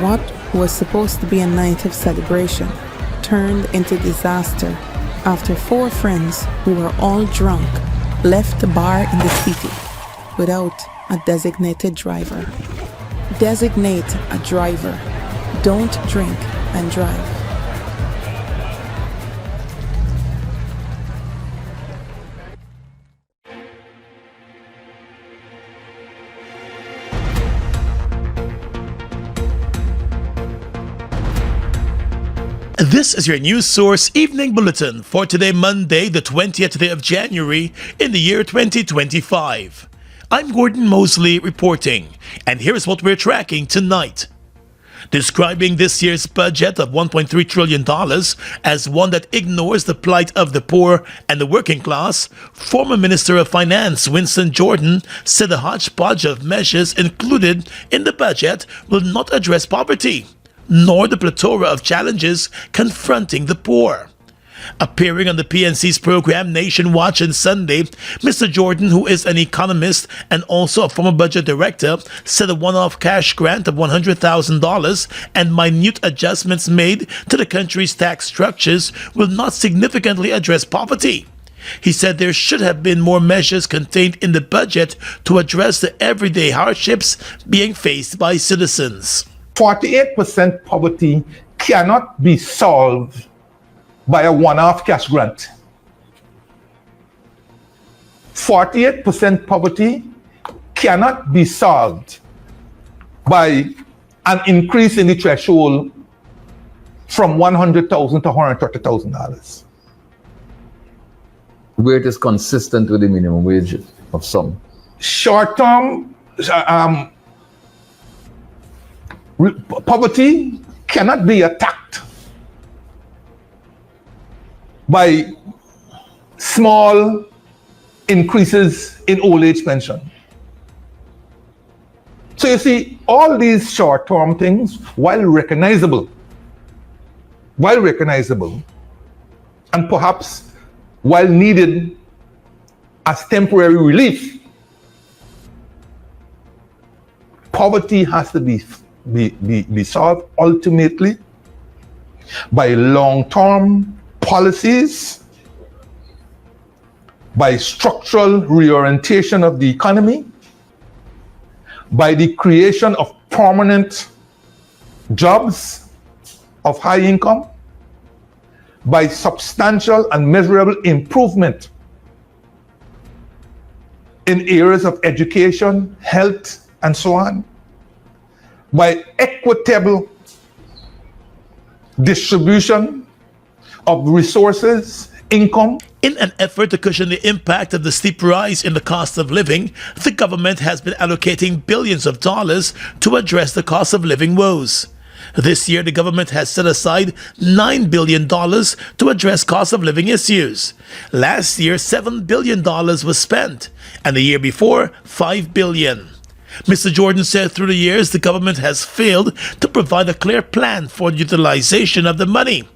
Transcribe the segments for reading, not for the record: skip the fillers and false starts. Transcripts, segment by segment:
What was supposed to be a night of celebration turned into disaster after 4 friends who were all drunk left the bar in the city without a designated driver. Designate a driver. Don't drink and drive. This is your news source evening bulletin for today, Monday, the 20th day of January in the year 2025. I'm Gordon Mosley reporting, and here's what we're tracking tonight. Describing this year's budget of $1.3 trillion as one that ignores the plight of the poor and the working class, former Minister of Finance Winston Jordan said the hodgepodge of measures included in the budget will not address poverty, nor the plethora of challenges confronting the poor. Appearing on the PNC's program Nation Watch on Sunday, Mr. Jordan, who is an economist and also a former budget director, said a one-off cash grant of $100,000 and minute adjustments made to the country's tax structures will not significantly address poverty. He said there should have been more measures contained in the budget to address the everyday hardships being faced by citizens. 48% poverty cannot be solved by a one-off cash grant. 48% poverty cannot be solved by an increase in the threshold from $100,000 to $130,000. Where it is consistent with the minimum wage of some. Short-term poverty cannot be attacked by small increases in old age pension. So you see, all these short-term things, while recognizable, and perhaps while needed as temporary relief, poverty has to be solved ultimately by long-term policies, by structural reorientation of the economy, by the creation of permanent jobs of high income, by substantial and measurable improvement in areas of education, health, and so on, by equitable distribution of resources, income. In an effort to cushion the impact of the steep rise in the cost of living, the government has been allocating billions of dollars to address the cost of living woes. This year, the government has set aside $9 billion to address cost of living issues. Last year, $7 billion was spent, and the year before, $5 billion. Mr. Jordan said through the years, the government has failed to provide a clear plan for the utilization of the money,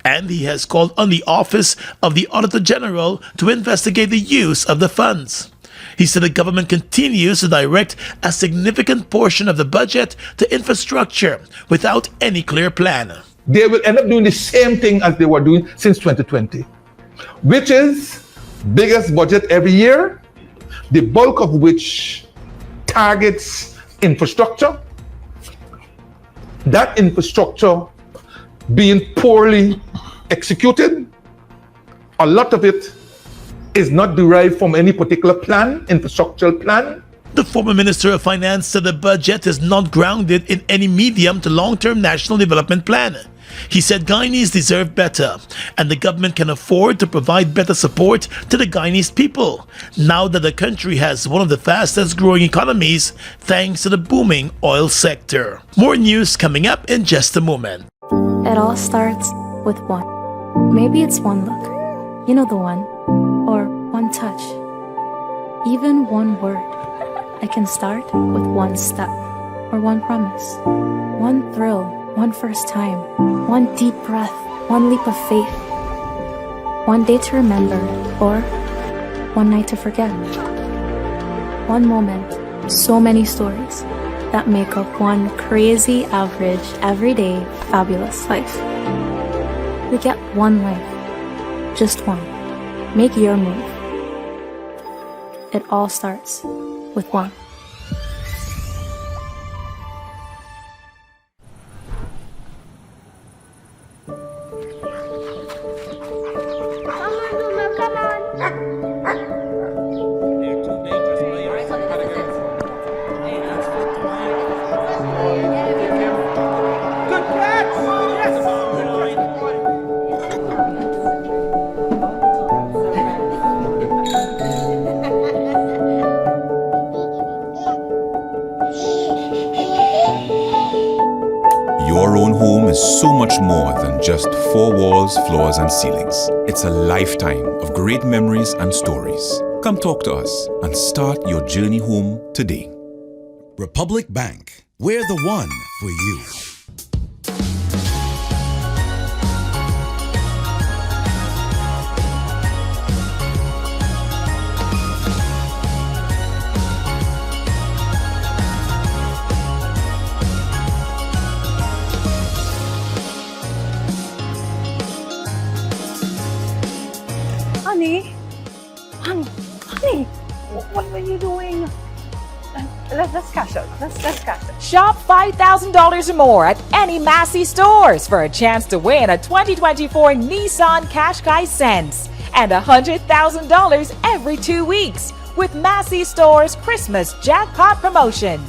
and he has called on the Office of the Auditor General to investigate the use of the funds. He said the government continues to direct a significant portion of the budget to infrastructure without any clear plan. They will end up doing the same thing as they were doing since 2020, which is biggest budget every year, the bulk of which targets infrastructure. That infrastructure being poorly executed, a lot of it is not derived from any particular plan, infrastructural plan. The former Minister of Finance said the budget is not grounded in any medium to long-term national development plan. He said Guyanese deserve better, and the government can afford to provide better support to the Guyanese people, now that the country has one of the fastest growing economies thanks to the booming oil sector. More news coming up in just a moment. It all starts with one. Maybe it's one look, you know the one, or one touch, even one word. It can start with one step, or one promise, one thrill, one first time, one deep breath, one leap of faith, one day to remember, or one night to forget. One moment, so many stories. that make up one crazy, average, everyday, fabulous life. We get one life, just one. Make your move. It all starts with one. Your own home is so much more than just four walls, floors, and ceilings. It's a lifetime of great memories and stories. Come talk to us and start your journey home today. Republic Bank. We're the one for you. Honey, what are you doing? Let's cash out. Let's cash out. Shop $5,000 or more at any Massey stores for a chance to win a 2024 Nissan Qashqai Sense and $100,000 every 2 weeks with Massey Stores Christmas Jackpot Promotion.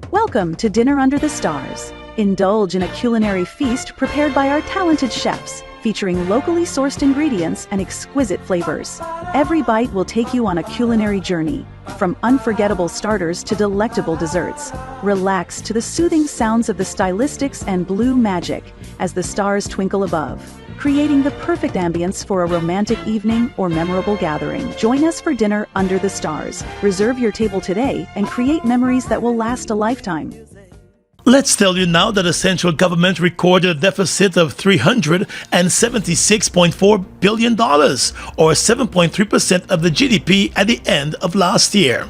Welcome to Dinner Under the Stars. Indulge in a culinary feast prepared by our talented chefs, featuring locally sourced ingredients and exquisite flavors. Every bite will take you on a culinary journey, from unforgettable starters to delectable desserts. Relax to the soothing sounds of the stylistics and blue magic as the stars twinkle above, creating the perfect ambience for a romantic evening or memorable gathering. Join us for Dinner Under the Stars. Reserve your table today and create memories that will last a lifetime. Let's tell you now that the central government recorded a deficit of $376.4 billion, or 7.3% of the GDP at the end of last year.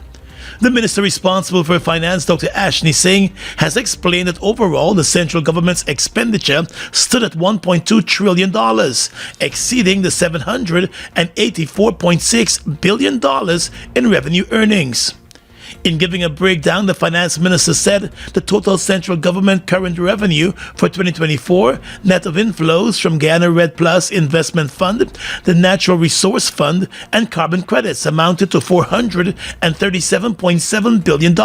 The minister responsible for finance, Dr. Ashney Singh, has explained that overall the central government's expenditure stood at $1.2 trillion, exceeding the $784.6 billion in revenue earnings. In giving a breakdown, the finance minister said the total central government current revenue for 2024, net of inflows from Guyana Red Plus Investment Fund, the Natural Resource Fund, and carbon credits amounted to $437.7 billion,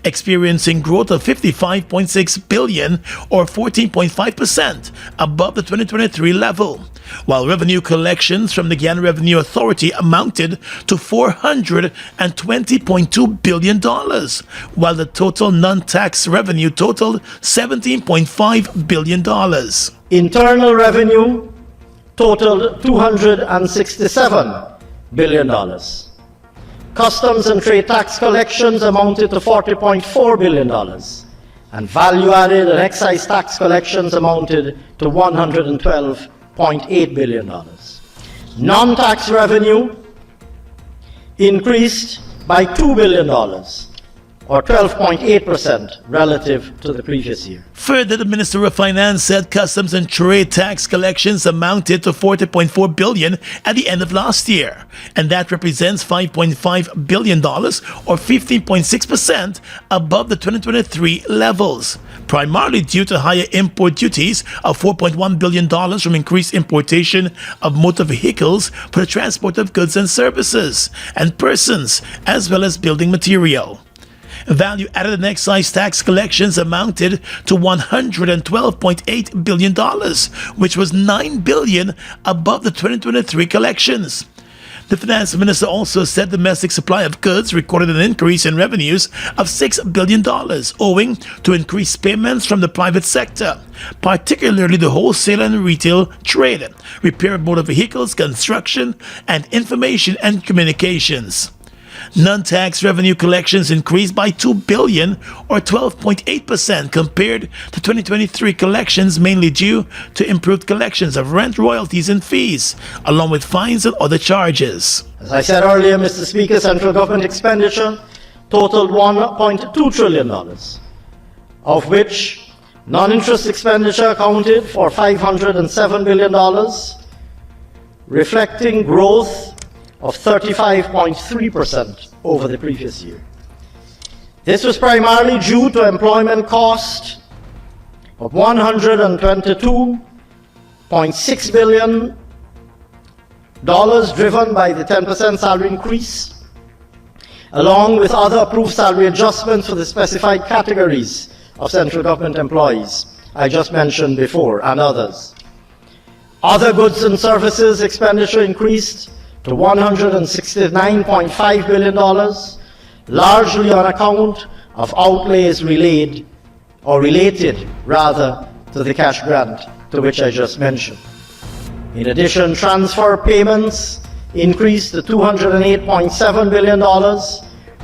experiencing growth of $55.6 billion or 14.5% above the 2023 level, while revenue collections from the Guyana Revenue Authority amounted to $420.2 billion, while the total non-tax revenue totaled $17.5 billion. Internal revenue totaled $267 billion. Customs and trade tax collections amounted to $40.4 billion, and value-added and excise tax collections amounted to $112.8 billion. Non-tax revenue increased by $2 billion, or 12.8% relative to the previous year. Further, the Minister of Finance said customs and trade tax collections amounted to $40.4 billion at the end of last year, and that represents $5.5 billion or 15.6% above the 2023 levels, primarily due to higher import duties of $4.1 billion from increased importation of motor vehicles for the transport of goods and services and persons, as well as building material. Value-added and excise tax collections amounted to $112.8 billion, which was $9 billion above the 2023 collections. The finance minister also said domestic supply of goods recorded an increase in revenues of $6 billion, owing to increased payments from the private sector, particularly the wholesale and retail trade, repair of motor vehicles, construction, and information and communications. Non-tax revenue collections increased by $2 billion or 12.8% compared to 2023 collections, mainly due to improved collections of rent, royalties, and fees, along with fines and other charges. As I said earlier, Mr. Speaker, central government expenditure totaled $1.2 trillion, of which non-interest expenditure accounted for $507 billion, reflecting growth of 35.3% over the previous year. This was primarily due to employment cost of $122.6 billion, driven by the 10% salary increase, along with other approved salary adjustments for the specified categories of central government employees I just mentioned before, and others. Other goods and services expenditure increased to $169.5 billion, largely on account of outlays related to the cash grant to which I just mentioned. In addition, transfer payments increased to $208.7 billion,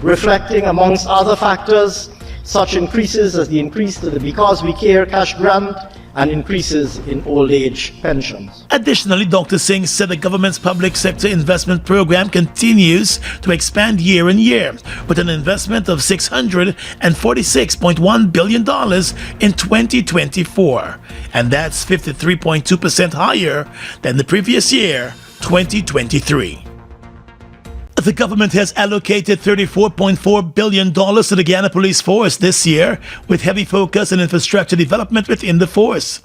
reflecting, amongst other factors, such increases as the increase to the Because We Care cash grant and increases in old age pensions. Additionally, Dr. Singh said the government's public sector investment program continues to expand year on year, with an investment of $646.1 billion in 2024, and that's 53.2% higher than the previous year, 2023. The government has allocated $34.4 billion to the Guyana Police Force this year, with heavy focus on infrastructure development within the force.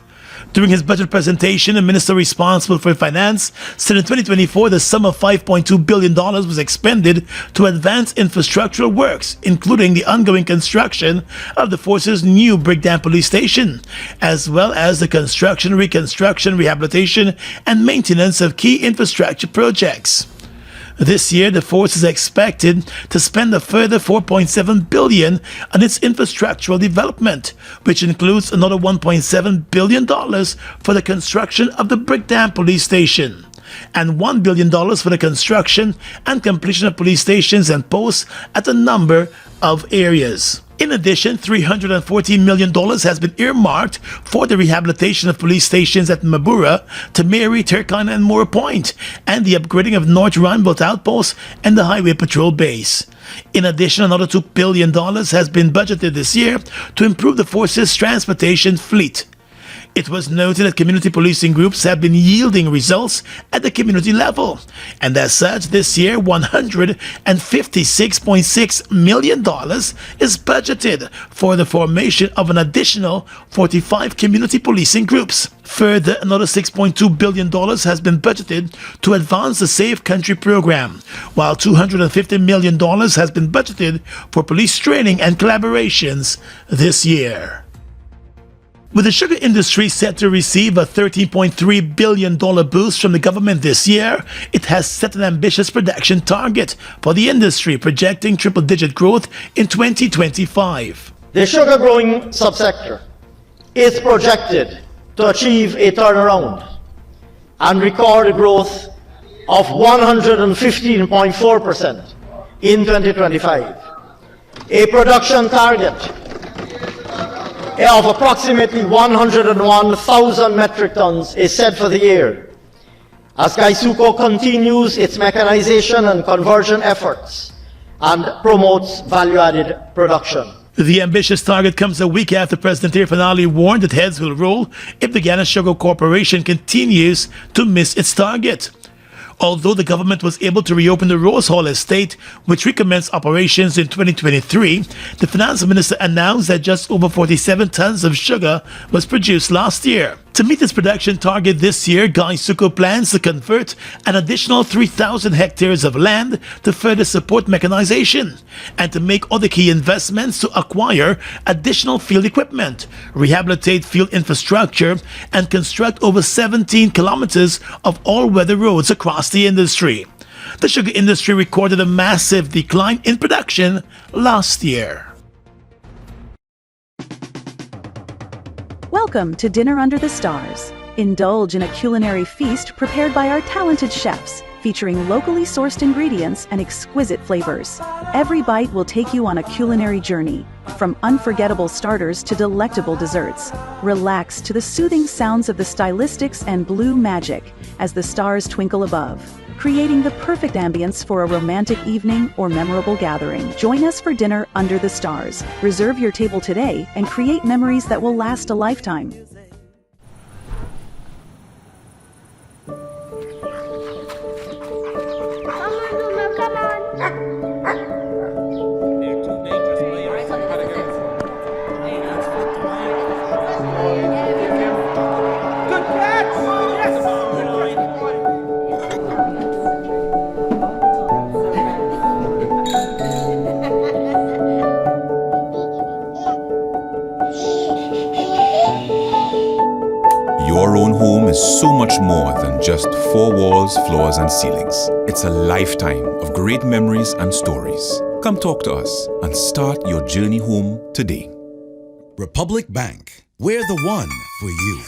During his budget presentation, the minister responsible for finance said in 2024 the sum of $5.2 billion was expended to advance infrastructural works, including the ongoing construction of the force's new Breakdown Police Station, as well as the construction, reconstruction, rehabilitation, and maintenance of key infrastructure projects. This year, the force is expected to spend a further $4.7 billion on its infrastructural development, which includes another $1.7 billion for the construction of the Breakdown Police Station, and $1 billion for the construction and completion of police stations and posts at a number of areas. In addition, $314 million has been earmarked for the rehabilitation of police stations at Mabura, Tamari, Turkana, and Moore Point, and the upgrading of North Randbolt Outpost and the Highway Patrol Base. In addition, another $2 billion has been budgeted this year to improve the force's transportation fleet. It was noted that community policing groups have been yielding results at the community level, and as such, this year $156.6 million is budgeted for the formation of an additional 45 community policing groups. Further, another $6.2 billion has been budgeted to advance the Safe Country program, while $250 million has been budgeted for police training and collaborations this year. With the sugar industry set to receive a $13.3 billion boost from the government this year, it has set an ambitious production target for the industry, projecting triple-digit growth in 2025. The sugar growing subsector is projected to achieve a turnaround and record a growth of 115.4% in 2025. A production target of approximately 101,000 metric tons is set for the year, as Gaisuco continues its mechanization and conversion efforts and promotes value-added production. The ambitious target comes a week after President Irfan Ali warned that heads will roll if the Guyana Sugar Corporation continues to miss its target. Although the government was able to reopen the Rose Hall estate, which recommenced operations in 2023, the finance minister announced that just over 47 tons of sugar was produced last year. To meet its production target this year, Gaisuco plans to convert an additional 3,000 hectares of land to further support mechanization and to make other key investments to acquire additional field equipment, rehabilitate field infrastructure, and construct over 17 kilometers of all-weather roads across the industry. The sugar industry recorded a massive decline in production last year. Welcome to Dinner Under the Stars. Indulge in a culinary feast prepared by our talented chefs, featuring locally sourced ingredients and exquisite flavors. Every bite will take you on a culinary journey, from unforgettable starters to delectable desserts. Relax to the soothing sounds of the stylistics and blue magic as the stars twinkle above. creating the perfect ambience for a romantic evening or memorable gathering. Join us for dinner under the stars. Reserve your table today and create memories that will last a lifetime. Your own home is so much more than just four walls, floors, and ceilings. It's a lifetime of great memories and stories. Come talk to us and start your journey home today. Republic Bank, we're the one for you.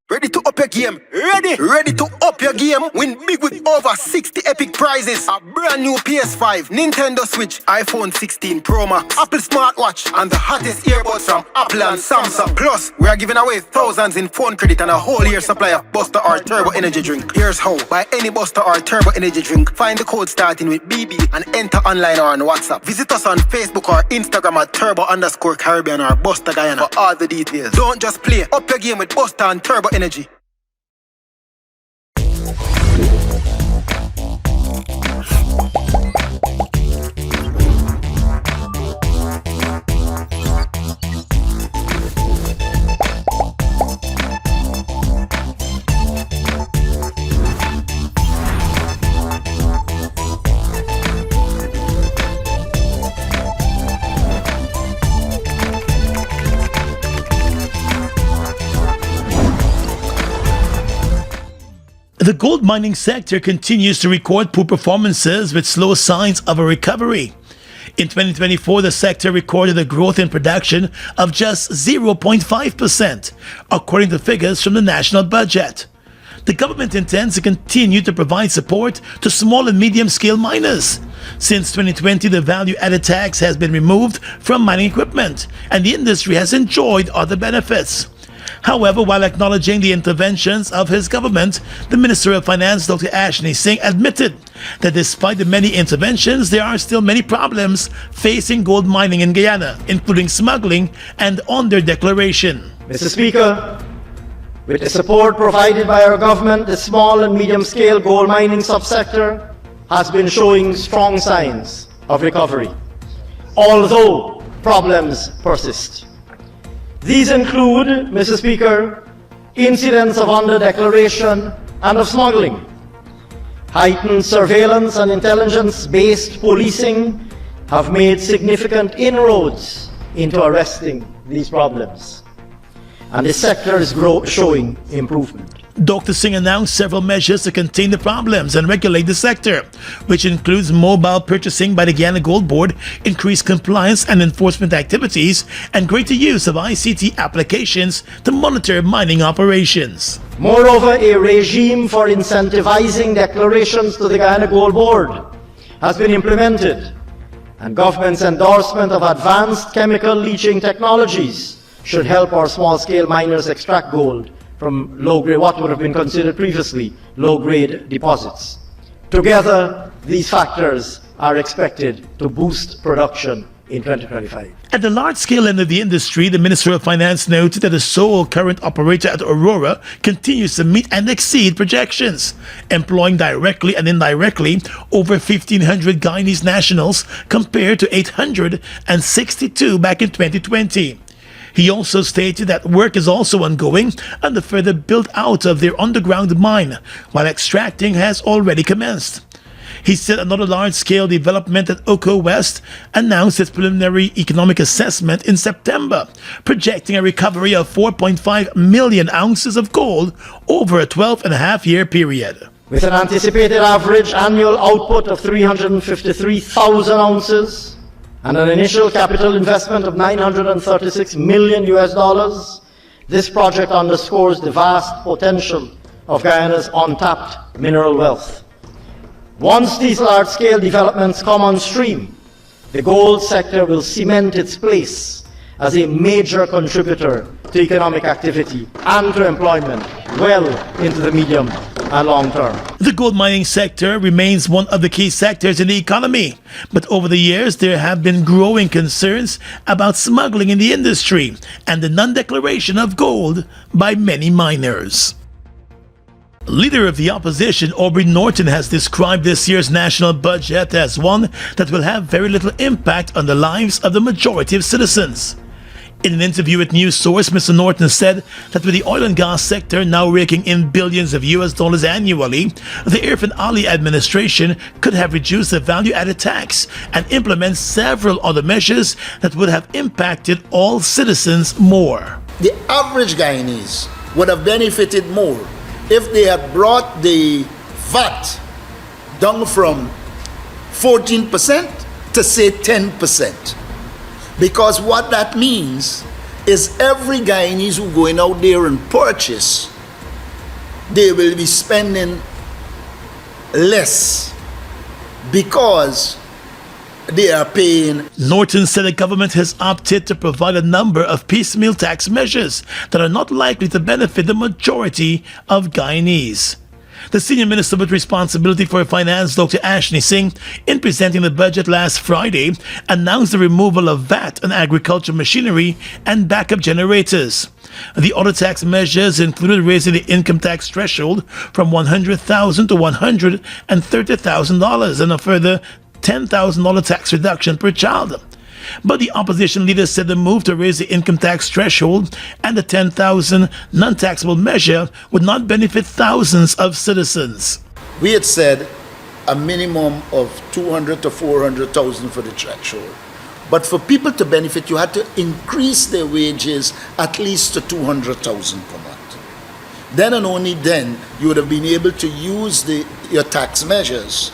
Ready to up your game? Ready to up your game? Win big with over 60 epic prizes. A brand new PS5, Nintendo Switch, iPhone 16 Pro Max, Apple smartwatch, and the hottest earbuds from Apple and Samsung. Plus, we are giving away thousands in phone credit and a whole year supply of Buster or Turbo Energy drink. Here's how. Buy any Buster or Turbo Energy drink, find the code starting with BB and enter online or on WhatsApp. Visit us on Facebook or Instagram at Turbo_Caribbean or Buster Guyana for all the details. Don't just play. Up your game with Buster and Turbo Energy. The gold mining sector continues to record poor performances with slow signs of a recovery. In 2024, the sector recorded a growth in production of just 0.5%, according to figures from the national budget. The government intends to continue to provide support to small and medium-scale miners. Since 2020, the value-added tax has been removed from mining equipment, and the industry has enjoyed other benefits. However, while acknowledging the interventions of his government, the Minister of Finance, Dr. Ashni Singh, admitted that despite the many interventions, there are still many problems facing gold mining in Guyana, including smuggling and under-declaration. Mr. Speaker, with the support provided by our government, the small and medium-scale gold mining subsector has been showing strong signs of recovery, although problems persist. These include, Mr. Speaker, incidents of under-declaration and of smuggling. Heightened surveillance and intelligence-based policing have made significant inroads into arresting these problems, and the sector is showing improvement. Dr. Singh announced several measures to contain the problems and regulate the sector, which includes mobile purchasing by the Guyana Gold Board, increased compliance and enforcement activities, and greater use of ICT applications to monitor mining operations. Moreover, a regime for incentivizing declarations to the Guyana Gold Board has been implemented, and government's endorsement of advanced chemical leaching technologies should help our small-scale miners extract gold from low-grade, what would have been considered previously low-grade deposits. Together, these factors are expected to boost production in 2025. At the large-scale end of the industry, the Minister of Finance noted that the sole current operator at Aurora continues to meet and exceed projections, employing directly and indirectly over 1,500 Guyanese nationals compared to 862 back in 2020. He also stated that work is also ongoing on the further build-out of their underground mine, while extracting has already commenced. He said another large-scale development at Oko West announced its preliminary economic assessment in September, projecting a recovery of 4.5 million ounces of gold over a 12-and-a-half-year period. With an anticipated average annual output of 353,000 ounces, and an initial capital investment of $936 million, this project underscores the vast potential of Guyana's untapped mineral wealth. Once these large-scale developments come on stream, the gold sector will cement its place as a major contributor to economic activity and to employment well into the medium and long term. The gold mining sector remains one of the key sectors in the economy, but over the years there have been growing concerns about smuggling in the industry and the non-declaration of gold by many miners. Leader of the opposition, Aubrey Norton, has described this year's national budget as one that will have very little impact on the lives of the majority of citizens. In an interview with News Source, Mr. Norton said that with the oil and gas sector now raking in billions of US dollars annually, the Irfan Ali administration could have reduced the value-added tax and implement several other measures that would have impacted all citizens more. The average Guyanese would have benefited more if they had brought the VAT down from 14% to say 10%. Because what that means is every Guyanese who going out there and purchase, they will be spending less because they are paying. Norton said the government has opted to provide a number of piecemeal tax measures that are not likely to benefit the majority of Guyanese. The senior minister with responsibility for finance, Dr. Ashley Singh, in presenting the budget last Friday, announced the removal of VAT on agricultural machinery and backup generators. The other tax measures included raising the income tax threshold from $100,000 to $130,000 and a further $10,000 tax reduction per child. But the opposition leader said the move to raise the income tax threshold and the $10,000 non-taxable measure would not benefit thousands of citizens. We had said a minimum of $200,000 to $400,000 for the threshold. But for people to benefit, you had to increase their wages at least to $200,000 per month. Then and only then you would have been able to use your tax measures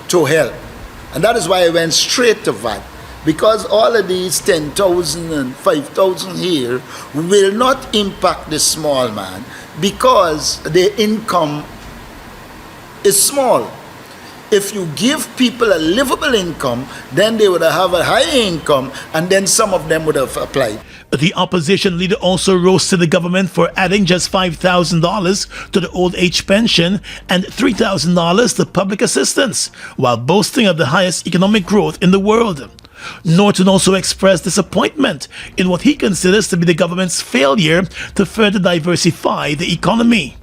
to help. And that is why I went straight to VAT. Because all of these 10,000 and 5,000 here will not impact the small man because their income is small. If you give people a livable income, then they would have a high income and then some of them would have applied. The opposition leader also roasted the government for adding just $5,000 to the old age pension and $3,000 to public assistance, while boasting of the highest economic growth in the world. Norton also expressed disappointment in what he considers to be the government's failure to further diversify the economy.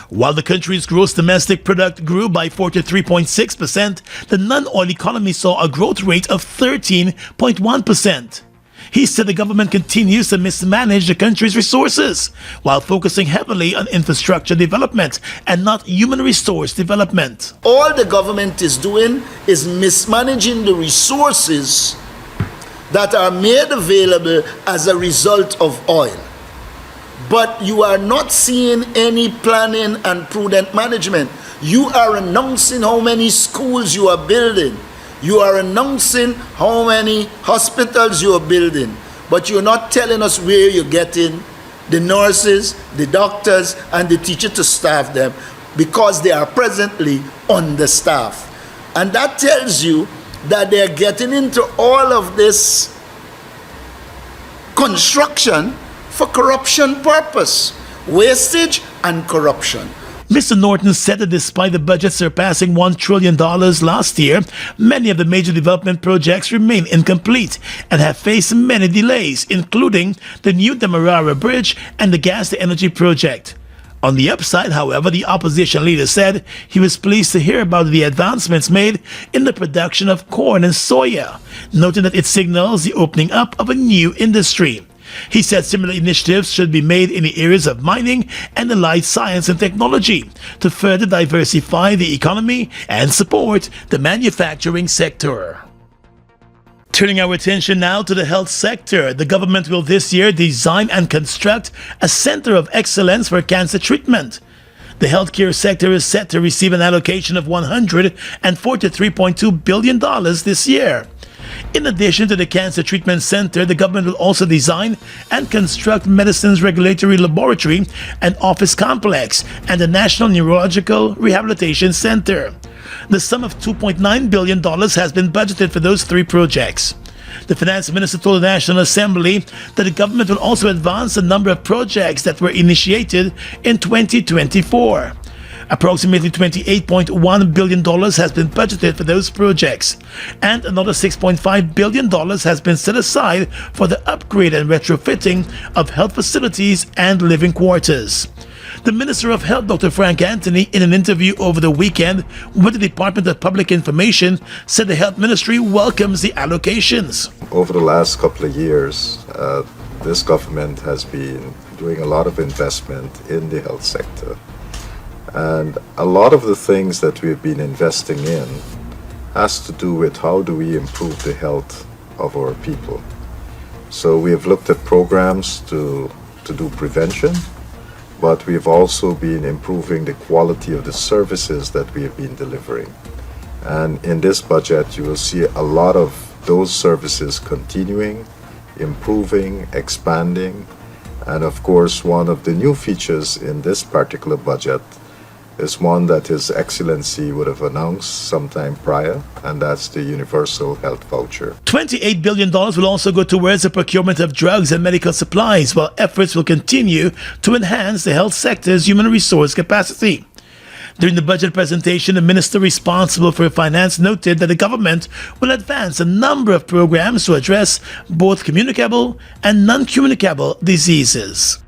While the country's gross domestic product grew by 43.6%, the non-oil economy saw a growth rate of 13.1%. He said the government continues to mismanage the country's resources while focusing heavily on infrastructure development and not human resource development. All the government is doing is mismanaging the resources that are made available as a result of oil. But you are not seeing any planning and prudent management. You are announcing how many schools you are building. You are announcing how many hospitals you are building, but you're not telling us where you're getting the nurses, the doctors, and the teachers to staff them because they are presently understaffed. And that tells you that they're getting into all of this construction for corruption purpose, wastage and corruption. Mr. Norton said that despite the budget surpassing $1 trillion last year, many of the major development projects remain incomplete and have faced many delays, including the new Demerara Bridge and the gas-to-energy project. On the upside, however, the opposition leader said he was pleased to hear about the advancements made in the production of corn and soya, noting that it signals the opening up of a new industry. He said similar initiatives should be made in the areas of mining and allied science and technology to further diversify the economy and support the manufacturing sector. Turning our attention now to the health sector, the government will this year design and construct a center of excellence for cancer treatment. The healthcare sector is set to receive an allocation of $143.2 billion this year. In addition to the Cancer Treatment Center, the government will also design and construct Medicines Regulatory Laboratory and Office Complex and the National Neurological Rehabilitation Center. The sum of $2.9 billion has been budgeted for those three projects. The finance minister told the National Assembly that the government will also advance a number of projects that were initiated in 2024. Approximately $28.1 billion has been budgeted for those projects, and another $6.5 billion has been set aside for the upgrade and retrofitting of health facilities and living quarters. The Minister of Health, Dr. Frank Anthony, in an interview over the weekend with the Department of Public Information, said the Health Ministry welcomes the allocations. Over the last couple of years, this government has been doing a lot of investment in the health sector. And a lot of the things that we've been investing in has to do with how do we improve the health of our people. So we have looked at programs to do prevention, but we've also been improving the quality of the services that we have been delivering. And in this budget, you will see a lot of those services continuing, improving, expanding. And of course, one of the new features in this particular budget is one that His Excellency would have announced sometime prior, and that's the Universal Health Voucher. $28 billion will also go towards the procurement of drugs and medical supplies, while efforts will continue to enhance the health sector's human resource capacity. During the budget presentation, the minister responsible for finance noted that the government will advance a number of programs to address both communicable and non-communicable diseases.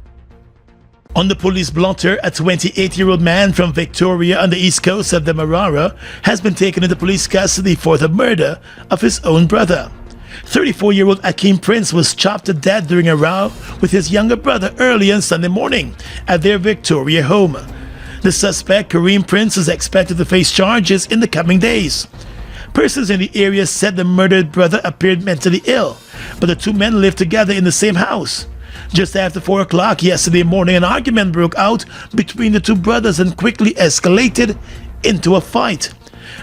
On the police blotter, a 28-year-old man from Victoria on the east coast of the Demerara has been taken into police custody for the murder of his own brother. 34-year-old Akeem Prince was chopped to death during a row with his younger brother early on Sunday morning at their Victoria home. The suspect, Kareem Prince, is expected to face charges in the coming days. Persons in the area said the murdered brother appeared mentally ill, but the two men lived together in the same house. Just after 4 o'clock yesterday morning, an argument broke out between the two brothers and quickly escalated into a fight.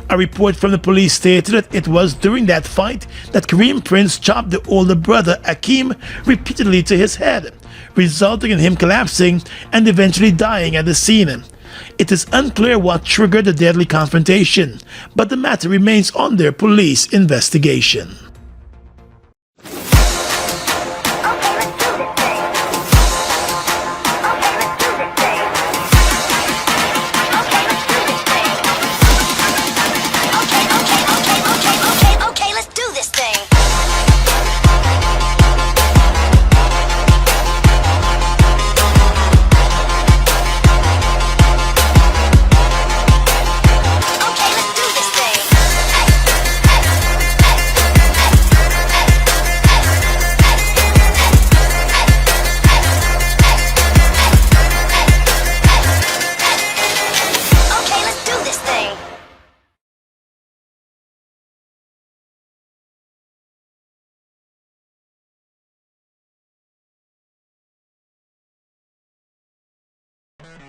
A report from the police stated that it was during that fight that Kareem Prince chopped the older brother Akeem repeatedly to his head, resulting in him collapsing and eventually dying at the scene. It is unclear what triggered the deadly confrontation, but the matter remains under police investigation.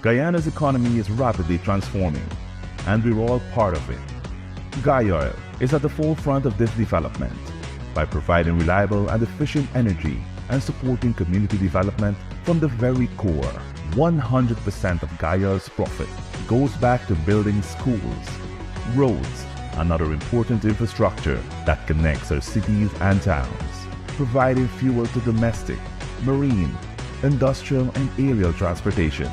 Guyana's economy is rapidly transforming, and we're all part of it. Guyoil is at the forefront of this development by providing reliable and efficient energy and supporting community development from the very core. 100% of Guyoil's profit goes back to building schools, roads, and other important infrastructure that connects our cities and towns, providing fuel to domestic, marine, industrial, and aerial transportation.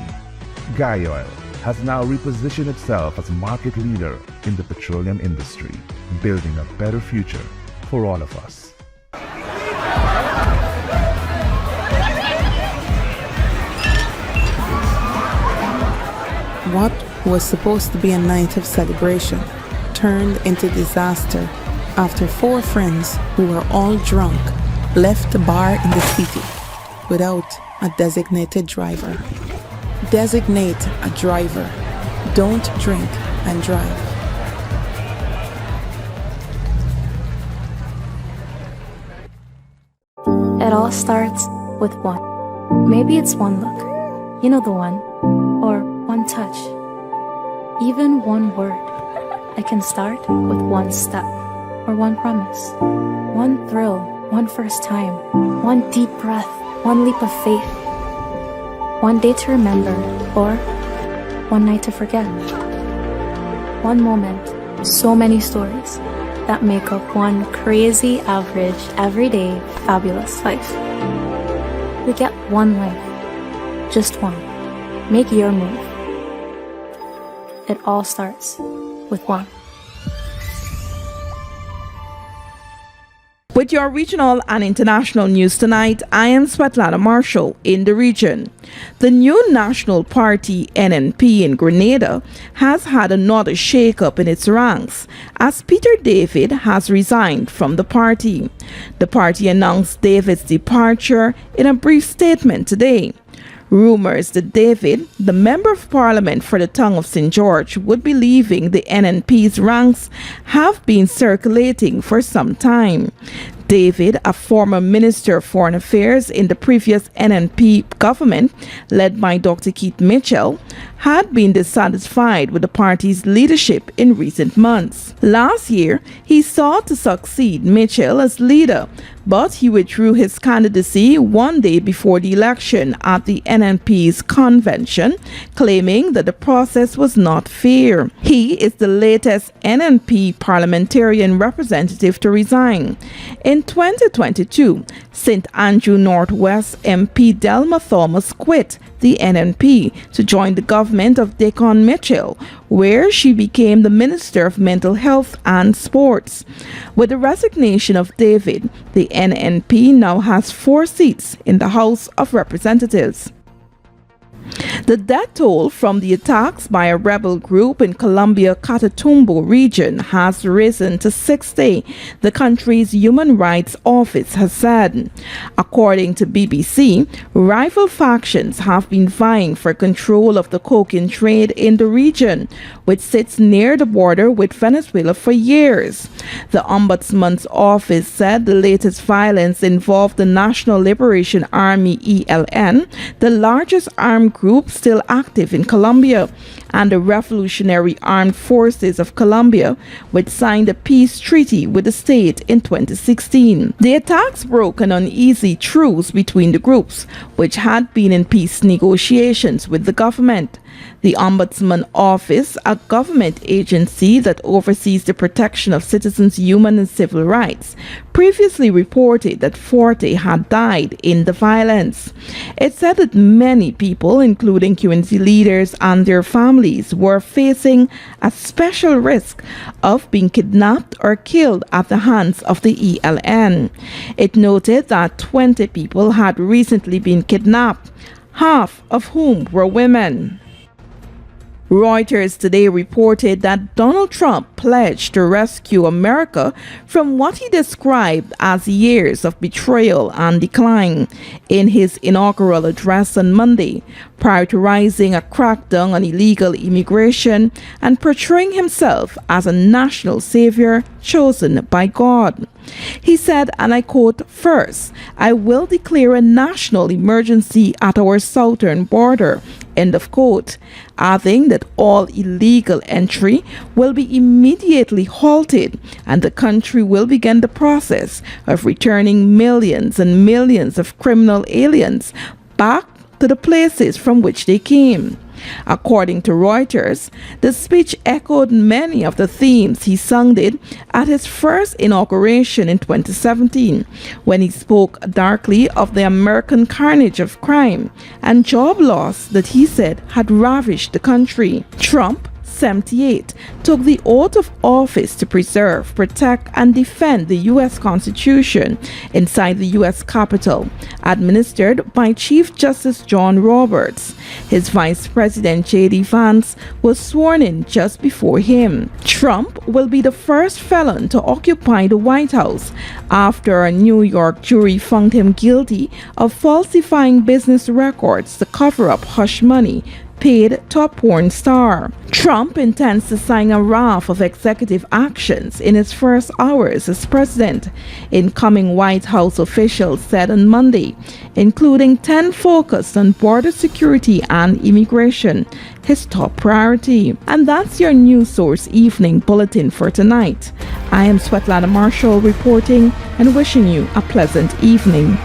Guyoil has now repositioned itself as a market leader in the petroleum industry, building a better future for all of us. What was supposed to be a night of celebration turned into disaster after 4 friends who were all drunk left the bar in the city without a designated driver. Designate a driver. Don't drink and drive. It all starts with one. Maybe it's one look, you know the one, or one touch, even one word. I can start with one step, or one promise, one thrill, one first time, one deep breath, one leap of faith, one day to remember, or one night to forget. One moment, so many stories that make up one crazy, average, everyday, fabulous life. We get one life, just one. Make your move. it all starts with one. With your regional and international news tonight, I am Svetlana Marshall in the region. The new National Party NNP in Grenada has had another shake-up in its ranks as Peter David has resigned from the party. The party announced David's departure in a brief statement today. Rumors that David, the Member of Parliament for the Tongue of St. George, would be leaving the NNP's ranks have been circulating for some time. David, a former Minister of Foreign Affairs in the previous NNP government, led by Dr. Keith Mitchell, had been dissatisfied with the party's leadership in recent months. Last year, he sought to succeed Mitchell as leader, but he withdrew his candidacy one day before the election at the NNP's convention, claiming that the process was not fair. He is the latest NNP parliamentarian representative to resign. In 2022, St. Andrew Northwest MP Delma Thomas quit the NNP to join the government of Decon Mitchell, where she became the Minister of Mental Health and Sports. With the resignation of David, the NNP now has 4 seats in the House of Representatives. The death toll from the attacks by a rebel group in Colombia Catatumbo region has risen to 60, the country's Human Rights Office has said. According to BBC, rival factions have been vying for control of the cocaine trade in the region, which sits near the border with Venezuela for years. The Ombudsman's office said the latest violence involved the National Liberation Army ELN, the largest armed group still active in Colombia, and the Revolutionary Armed Forces of Colombia, which signed a peace treaty with the state in 2016. The attacks broke an uneasy truce between the groups, which had been in peace negotiations with the government. The Ombudsman Office, a government agency that oversees the protection of citizens' human and civil rights, previously reported that 40 had died in the violence. It said that many people, including community leaders and their families, were facing a special risk of being kidnapped or killed at the hands of the ELN. It noted that 20 people had recently been kidnapped, half of whom were women. Reuters today reported that Donald Trump pledged to rescue America from what he described as years of betrayal and decline in his inaugural address on Monday, prioritizing a crackdown on illegal immigration and portraying himself as a national savior chosen by God. He said, and I quote, "First, I will declare a national emergency at our southern border," end of quote, adding that all illegal entry will be immediately halted and the country will begin the process of returning millions and millions of criminal aliens back to the places from which they came. According to Reuters, the speech echoed many of the themes he sounded at his first inauguration in 2017, when he spoke darkly of the American carnage of crime and job loss that he said had ravished the country. Trump, 78, took the oath of office to preserve, protect, and defend the U.S. Constitution inside the U.S. Capitol, administered by Chief Justice John Roberts. His Vice President J.D. Vance was sworn in just before him. Trump will be the first felon to occupy the White House after a New York jury found him guilty of falsifying business records to cover up hush money paid to a porn star. Trump intends to sign a raft of executive actions in his first hours as president, incoming White House officials said on Monday, including 10 focused on border security and immigration, his top priority. And that's your News Source Evening Bulletin for tonight. I am Svetlana Marshall reporting and wishing you a pleasant evening.